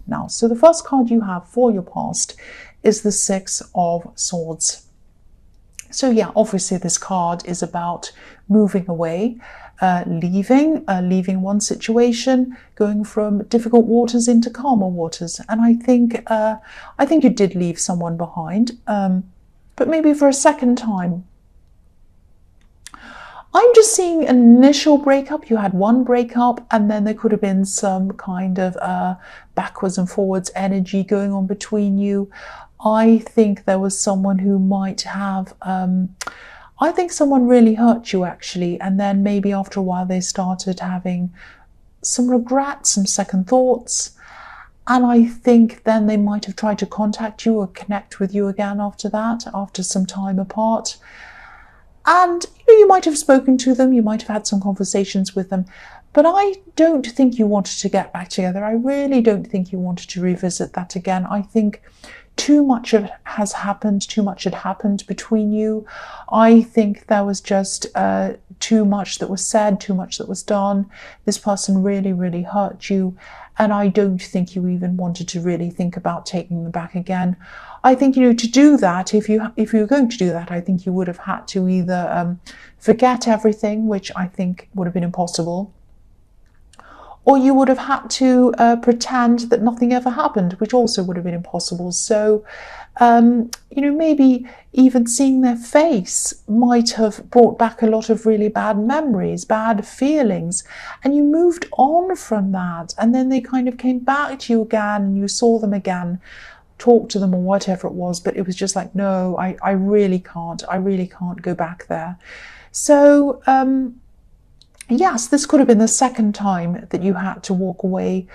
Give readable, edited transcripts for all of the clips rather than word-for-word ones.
now. So the first card you have for your past is the Six of Swords. So yeah, obviously this card is about moving away, leaving one situation, going from difficult waters into calmer waters. And I think you did leave someone behind, but maybe for a second time. I'm just seeing an initial breakup. You had one breakup, and then there could have been some kind of backwards and forwards energy going on between you. I think there was someone who might have, I think someone really hurt you actually, and then maybe after a while they started having some regret, some second thoughts, and I think then they might have tried to contact you or connect with you again after that, after some time apart. And you might have spoken to them, you might have had some conversations with them, but I don't think you wanted to get back together. I really don't think you wanted to revisit that again. I think too much has happened, too much had happened between you. I think there was just too much that was said, too much that was done. This person really, really hurt you, and I don't think you even wanted to really think about taking them back again. I think, to do that, if you were going to do that, I think you would have had to either forget everything, which I think would have been impossible, or you would have had to pretend that nothing ever happened, which also would have been impossible. So, maybe even seeing their face might have brought back a lot of really bad memories, bad feelings, and you moved on from that. And then they kind of came back to you again, and you saw them again, talked to them or whatever it was, but it was just like, no, I really can't go back there. So, yes, this could have been the second time that you had to walk away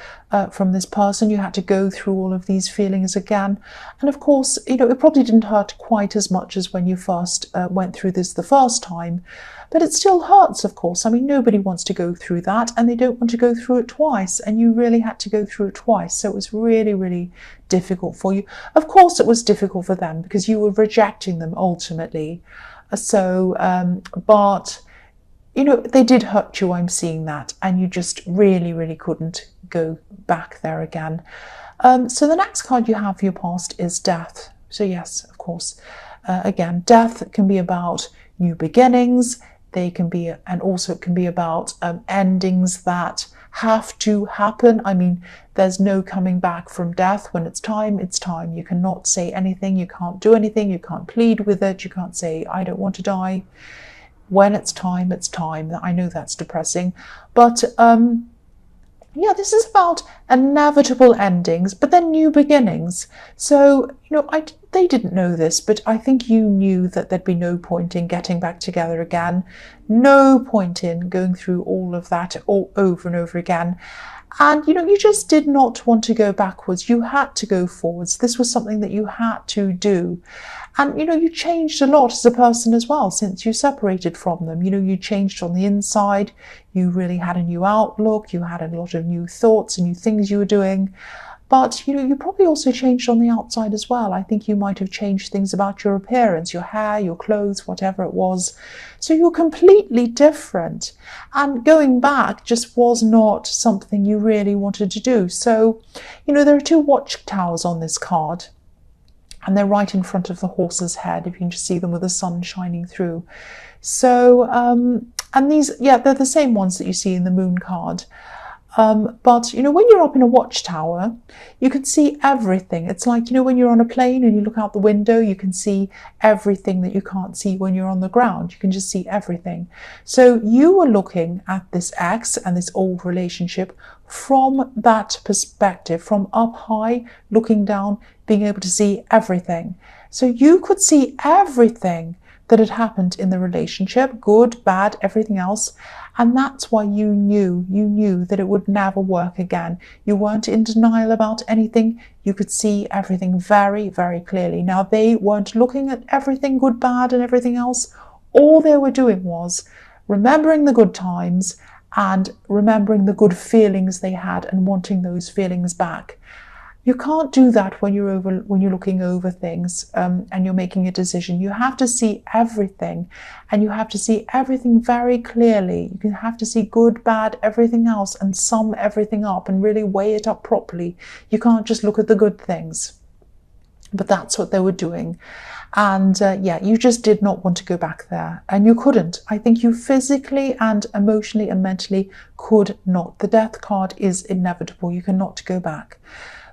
from this person. You had to go through all of these feelings again. And of course, it probably didn't hurt quite as much as when you first went through this the first time. But it still hurts, of course. I mean, nobody wants to go through that, and they don't want to go through it twice. And you really had to go through it twice. So it was really, really difficult for you. Of course, it was difficult for them because you were rejecting them ultimately. But they did hurt you, I'm seeing that, and you just really, really couldn't go back there again. So the next card you have for your past is Death. So yes, of course, again, death can be about new beginnings. They can be, and also it can be about endings that have to happen. I mean, there's no coming back from death. When it's time, it's time. You cannot say anything, you can't do anything, you can't plead with it, you can't say, I don't want to die. When it's time, it's time. I know that's depressing, but yeah, this is about inevitable endings, but then new beginnings. So, they didn't know this, but I think you knew that there'd be no point in getting back together again, no point in going through all of that all over and over again. And, you just did not want to go backwards. You had to go forwards. This was something that you had to do. And, you changed a lot as a person as well since you separated from them. You changed on the inside. You really had a new outlook. You had a lot of new thoughts and new things you were doing. But, you probably also changed on the outside as well. I think you might have changed things about your appearance, your hair, your clothes, whatever it was. So you're completely different. And going back just was not something you really wanted to do. So, there are two watchtowers on this card, and they're right in front of the horse's head, if you can just see them with the sun shining through. So, and these, yeah, they're the same ones that you see in the moon card. But, when you're up in a watchtower, you can see everything. It's like, when you're on a plane and you look out the window, you can see everything that you can't see when you're on the ground. You can just see everything. So you were looking at this ex and this old relationship from that perspective, from up high, looking down, being able to see everything. So you could see everything that had happened in the relationship, good, bad, everything else. And that's why you knew that it would never work again. You weren't in denial about anything. You could see everything very, very clearly. Now, they weren't looking at everything, good, bad, and everything else. All they were doing was remembering the good times and remembering the good feelings they had and wanting those feelings back. You can't do that when you're looking over things and you're making a decision. You have to see everything, and you have to see everything very clearly. You have to see good, bad, everything else, and sum everything up and really weigh it up properly. You can't just look at the good things. But that's what they were doing. And yeah, you just did not want to go back there, and you couldn't. I think you physically and emotionally and mentally could not. The death card is inevitable. You cannot go back.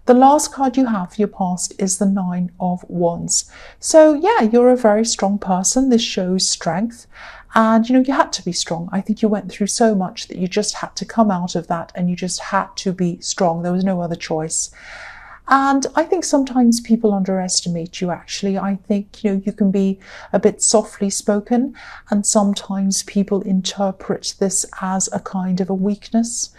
The last card you have for your past is the Nine of Wands. So yeah, you're a very strong person. This shows strength. And you had to be strong. I think you went through so much that you just had to come out of that, and you just had to be strong. There was no other choice. And I think sometimes people underestimate you, actually. I think, you can be a bit softly spoken, and sometimes people interpret this as a kind of a weakness.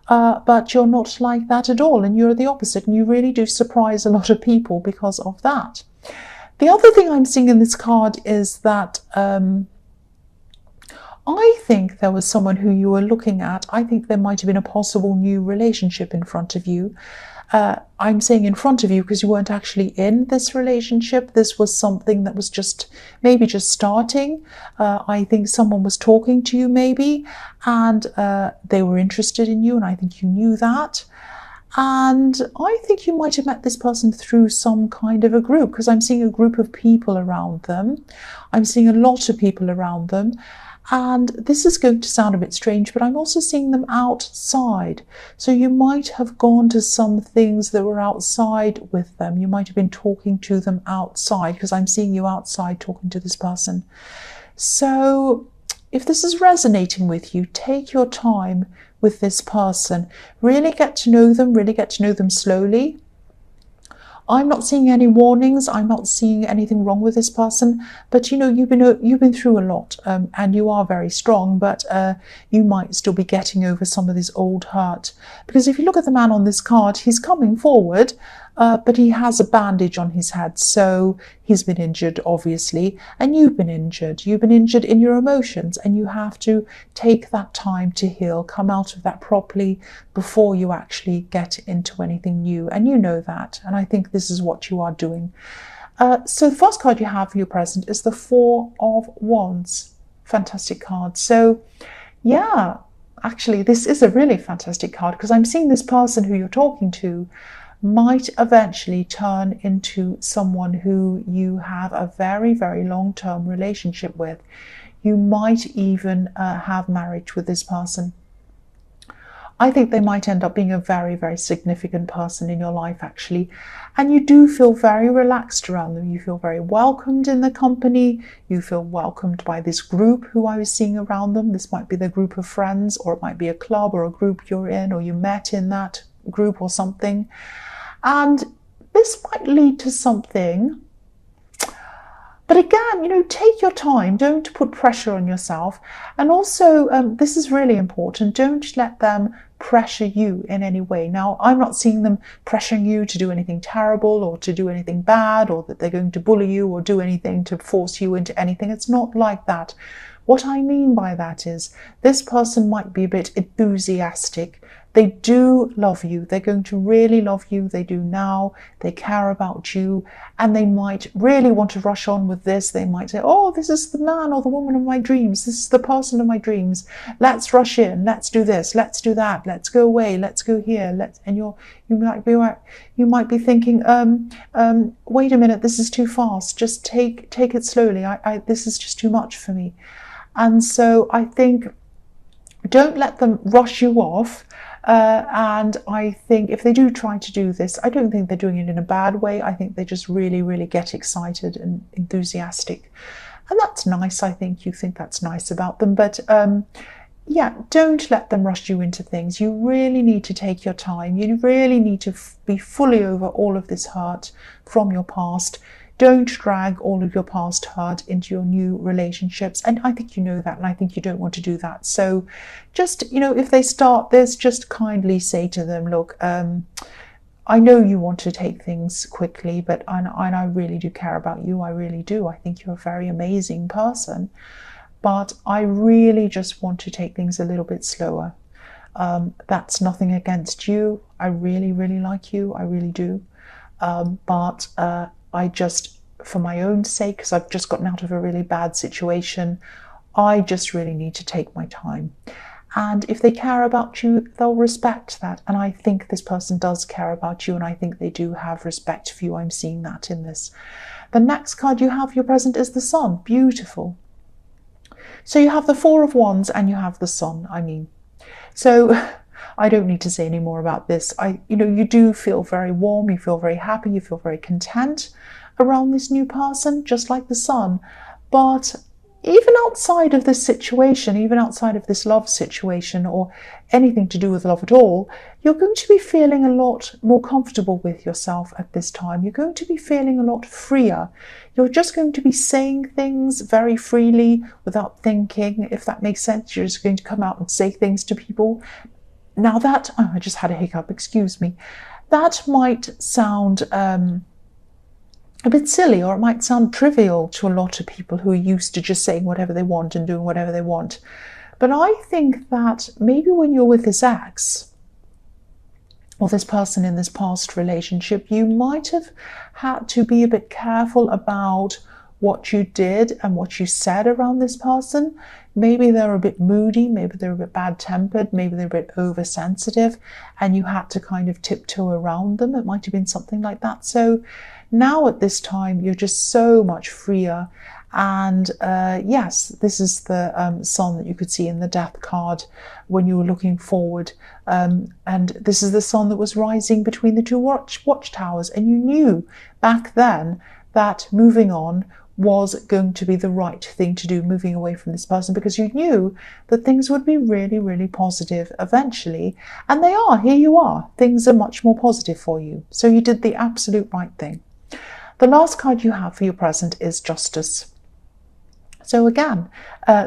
But you're not like that at all, and you're the opposite, and you really do surprise a lot of people because of that. The other thing I'm seeing in this card is that I think there was someone who you were looking at. I think there might have been a possible new relationship in front of you. I'm saying in front of you because you weren't actually in this relationship. This was something that was maybe just starting. I think someone was talking to you maybe, and they were interested in you, and I think you knew that. And I think you might have met this person through some kind of a group, because I'm seeing a group of people around them. I'm seeing a lot of people around them. And this is going to sound a bit strange, but I'm also seeing them outside. So you might have gone to some things that were outside with them. You might have been talking to them outside, because I'm seeing you outside talking to this person. So if this is resonating with you, take your time with this person. Really get to know them slowly. I'm not seeing any warnings. I'm not seeing anything wrong with this person. But you've been through a lot, and you are very strong. But you might still be getting over some of this old hurt. Because if you look at the man on this card, he's coming forward, but he has a bandage on his head. So he's been injured, obviously, and you've been injured. You've been injured in your emotions, and you have to take that time to heal, come out of that properly before you actually get into anything new. And you know that, and I think this is what you are doing. So the first card you have for your present is the Four of Wands. Fantastic card. So yeah, actually this is a really fantastic card, because I'm seeing this person who you're talking to might eventually turn into someone who you have a very, very long-term relationship with. You might even have marriage with this person. I think they might end up being a very, very significant person in your life, actually. And you do feel very relaxed around them. You feel very welcomed in the company. You feel welcomed by this group who I was seeing around them. This might be the group of friends, or it might be a club or a group you're in, or you met in that group or something. And this might lead to something. But again, take your time. Don't put pressure on yourself. And also, this is really important. Don't let them pressure you in any way. Now, I'm not seeing them pressuring you to do anything terrible or to do anything bad, or that they're going to bully you or do anything to force you into anything. It's not like that. What I mean by that is this person might be a bit enthusiastic. They do love you. They're going to really love you. They do now. They care about you, and they might really want to rush on with this. They might say, oh, this is the man or the woman of my dreams. This is the person of my dreams. Let's rush in. Let's do this. Let's do that. Let's go away. Let's go here. And you might be thinking, wait a minute, this is too fast. Just take it slowly. This is just too much for me. And so I think don't let them rush you off. And I think if they do try to do this, I don't think they're doing it in a bad way. I think they just really, really get excited and enthusiastic. And that's nice. I think you think that's nice about them. But yeah, don't let them rush you into things. You really need to take your time. You really need to be fully over all of this hurt from your past. Don't drag all of your past hurt into your new relationships. And I think you know that, and I think you don't want to do that. So just, if they start this, just kindly say to them, look, I know you want to take things quickly, but I really do care about you. I really do. I think you're a very amazing person. But I really just want to take things a little bit slower. That's nothing against you. I really, really like you. I really do. But I just, for my own sake, because I've just gotten out of a really bad situation, I just really need to take my time. And if they care about you, they'll respect that. And I think this person does care about you, and I think they do have respect for you. I'm seeing that in this. The next card you have, your present, is the Sun. Beautiful. So you have the Four of Wands and you have the Sun, So I don't need to say any more about this. You do feel very warm, you feel very happy, you feel very content around this new person, just like the Sun. But even outside of this situation, even outside of this love situation or anything to do with love at all, you're going to be feeling a lot more comfortable with yourself at this time. You're going to be feeling a lot freer. You're just going to be saying things very freely without thinking, if that makes sense. You're just going to come out and say things to people. Now that, I just had a hiccup, excuse me. That might sound a bit silly, or it might sound trivial to a lot of people who are used to just saying whatever they want and doing whatever they want. But I think that maybe when you're with this ex, or this person in this past relationship, you might have had to be a bit careful about what you did and what you said around this person. Maybe they're a bit moody, maybe they're a bit bad-tempered, maybe they're a bit oversensitive, and you had to kind of tiptoe around them. It might have been something like that. So now at this time, you're just so much freer. And yes, this is the Sun that you could see in the Death card when you were looking forward. And this is the Sun that was rising between the two watchtowers. And you knew back then that moving on was going to be the right thing to do, moving away from this person, because you knew that things would be really, really positive eventually. And they are. Here you are. Things are much more positive for you. So you did the absolute right thing. The last card you have for your present is Justice. So again,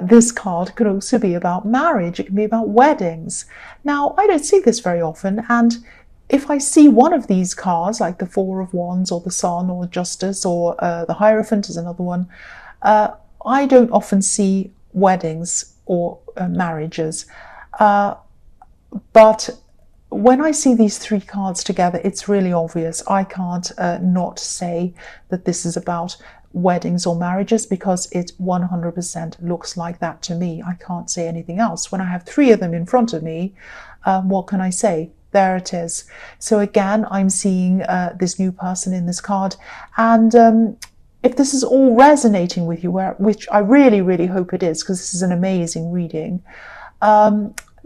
this card could also be about marriage. It can be about weddings. Now, I don't see this very often, and if I see one of these cards, like the Four of Wands or the Sun or Justice or the Hierophant is another one, I don't often see weddings or marriages. But when I see these three cards together, it's really obvious. I can't not say that this is about weddings or marriages, because it 100% looks like that to me. I can't say anything else. When I have three of them in front of me, what can I say? There it is. So again, I'm seeing this new person in this card. And if this is all resonating with you, which I really, really hope it is, because this is an amazing reading,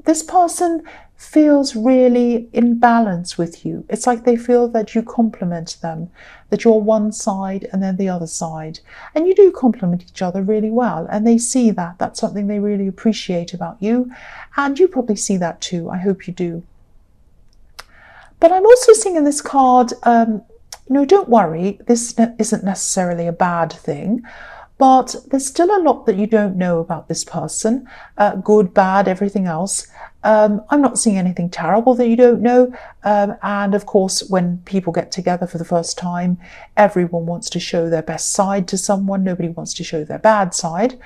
this person feels really in balance with you. It's like they feel that you complement them, that you're one side and then the other side. And you do complement each other really well. And they see that. That's something they really appreciate about you. And you probably see that too. I hope you do. But I'm also seeing in this card, don't worry, this isn't necessarily a bad thing, but there's still a lot that you don't know about this person, good, bad, everything else. I'm not seeing anything terrible that you don't know. And of course, when people get together for the first time, everyone wants to show their best side to someone. Nobody wants to show their bad side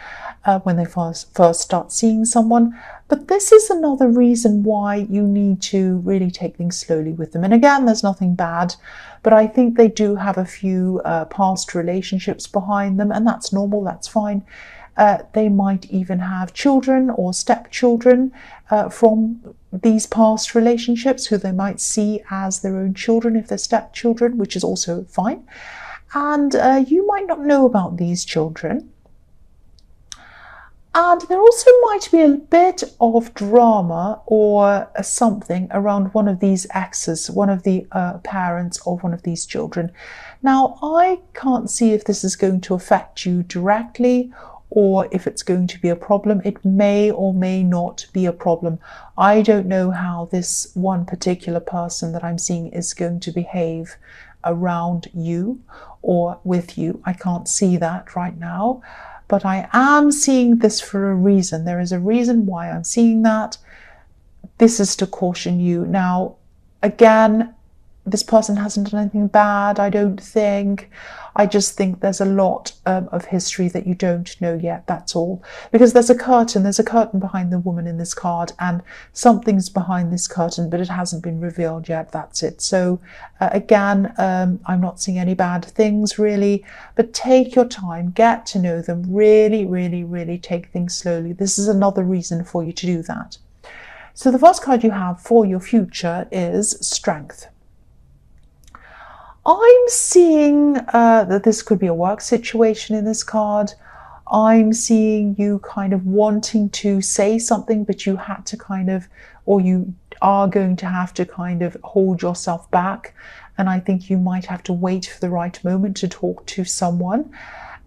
when they first start seeing someone. But this is another reason why you need to really take things slowly with them. And again, there's nothing bad, but I think they do have a few past relationships behind them, and that's normal, that's fine. They might even have children or stepchildren from these past relationships, who they might see as their own children if they're stepchildren, which is also fine. And you might not know about these children. And there also might be a bit of drama or something around one of these exes, one of the parents of one of these children. Now, I can't see if this is going to affect you directly or if it's going to be a problem. It may or may not be a problem. I don't know how this one particular person that I'm seeing is going to behave around you or with you. I can't see that right now. But I am seeing this for a reason. There is a reason why I'm seeing that. This is to caution you. Now, again, this person hasn't done anything bad, I don't think. I just think there's a lot of history that you don't know yet, that's all. Because there's a curtain behind the woman in this card, and something's behind this curtain, but it hasn't been revealed yet, that's it. So again, I'm not seeing any bad things really, but take your time, get to know them, really, really, really take things slowly. This is another reason for you to do that. So the first card you have for your future is Strength. I'm seeing that this could be a work situation in this card. I'm seeing you kind of wanting to say something, but you had to kind of, or you are going to have to kind of hold yourself back. And I think you might have to wait for the right moment to talk to someone.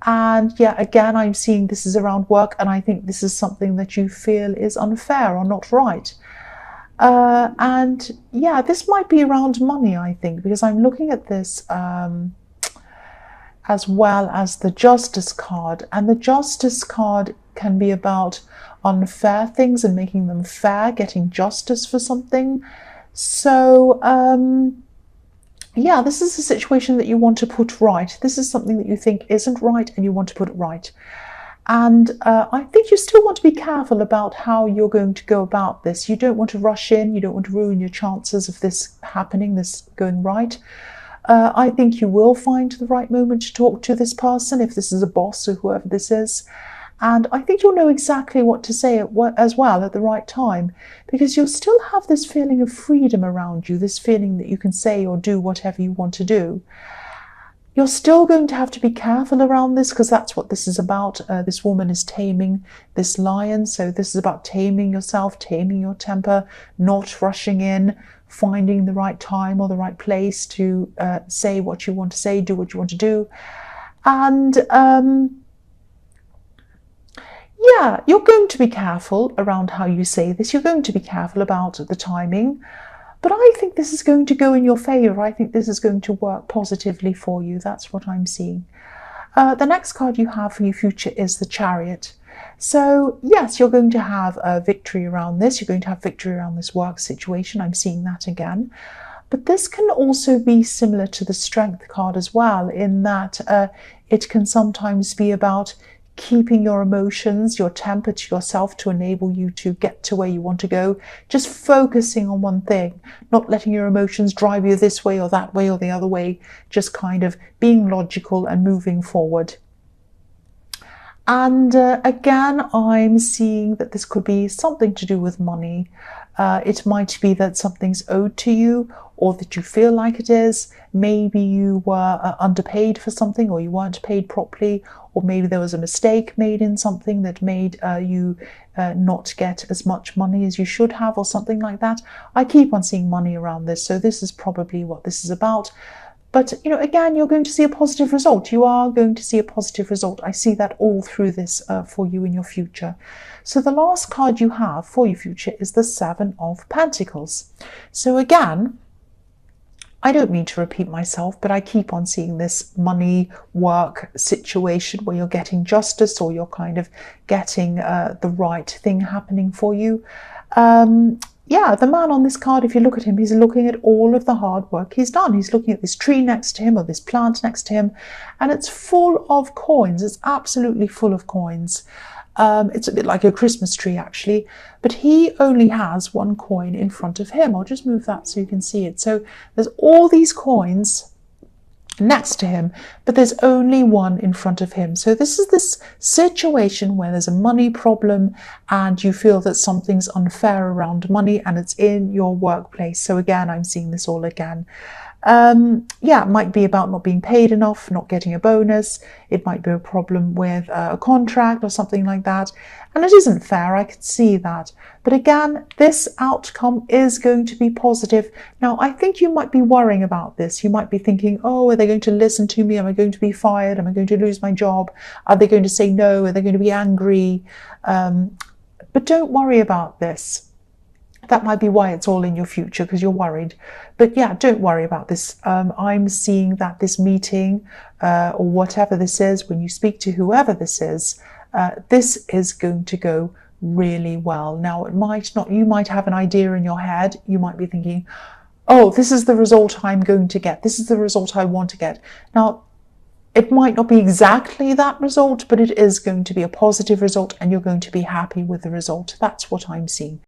And yeah, again, I'm seeing this is around work, and I think this is something that you feel is unfair or not right. And yeah, this might be around money, I think, because I'm looking at this as well as the Justice card. And the Justice card can be about unfair things and making them fair, getting justice for something. So yeah, this is a situation that you want to put right. This is something that you think isn't right and you want to put it right. And I think you still want to be careful about how you're going to go about this. You don't want to rush in. You don't want to ruin your chances of this happening, this going right. I think you will find the right moment to talk to this person, if this is a boss or whoever this is. And I think you'll know exactly what to say as well at the right time, because you'll still have this feeling of freedom around you, this feeling that you can say or do whatever you want to do. You're still going to have to be careful around this, because that's what this is about. This woman is taming this lion. So this is about taming yourself, taming your temper, not rushing in, finding the right time or the right place to say what you want to say, do what you want to do. And yeah, you're going to be careful around how you say this. You're going to be careful about the timing. But I think this is going to go in your favour. I think this is going to work positively for you. That's what I'm seeing. The next card you have for your future is the Chariot. So yes, you're going to have a victory around this. You're going to have victory around this work situation. I'm seeing that again. But this can also be similar to the Strength card as well, in that it can sometimes be about keeping your emotions, your temper to yourself to enable you to get to where you want to go. Just focusing on one thing, not letting your emotions drive you this way or that way or the other way, just kind of being logical and moving forward. And again, I'm seeing that this could be something to do with money. It might be that something's owed to you, or that you feel like it is. Maybe you were underpaid for something, or you weren't paid properly, or maybe there was a mistake made in something that made you not get as much money as you should have, or something like that. I keep on seeing money around this, so this is probably what this is about. But, you know, again, you're going to see a positive result. You are going to see a positive result. I see that all through this for you in your future. So the last card you have for your future is the Seven of Pentacles. So again, I don't mean to repeat myself, but I keep on seeing this money work situation where you're getting justice, or you're kind of getting the right thing happening for you. Yeah, the man on this card, if you look at him, he's looking at all of the hard work he's done. He's looking at this tree next to him, or this plant next to him, and it's full of coins. It's absolutely full of coins. It's a bit like a Christmas tree, actually, but he only has one coin in front of him. I'll just move that so you can see it. So there's all these coins next to him, but there's only one in front of him. So this is this situation where there's a money problem and you feel that something's unfair around money, and it's in your workplace. So again, I'm seeing this all again. Yeah, it might be about not being paid enough, not getting a bonus. It might be a problem with a contract or something like that. And it isn't fair, I can see that. But again, this outcome is going to be positive. Now, I think you might be worrying about this. You might be thinking, oh, are they going to listen to me? Am I going to be fired? Am I going to lose my job? Are they going to say no? Are they going to be angry? But don't worry about this. That might be why it's all in your future, because you're worried. But yeah, don't worry about this. I'm seeing that this meeting or whatever this is, when you speak to whoever this is going to go really well. Now, it might not, you might have an idea in your head. You might be thinking, oh, this is the result I'm going to get. This is the result I want to get. Now, it might not be exactly that result, but it is going to be a positive result and you're going to be happy with the result. That's what I'm seeing.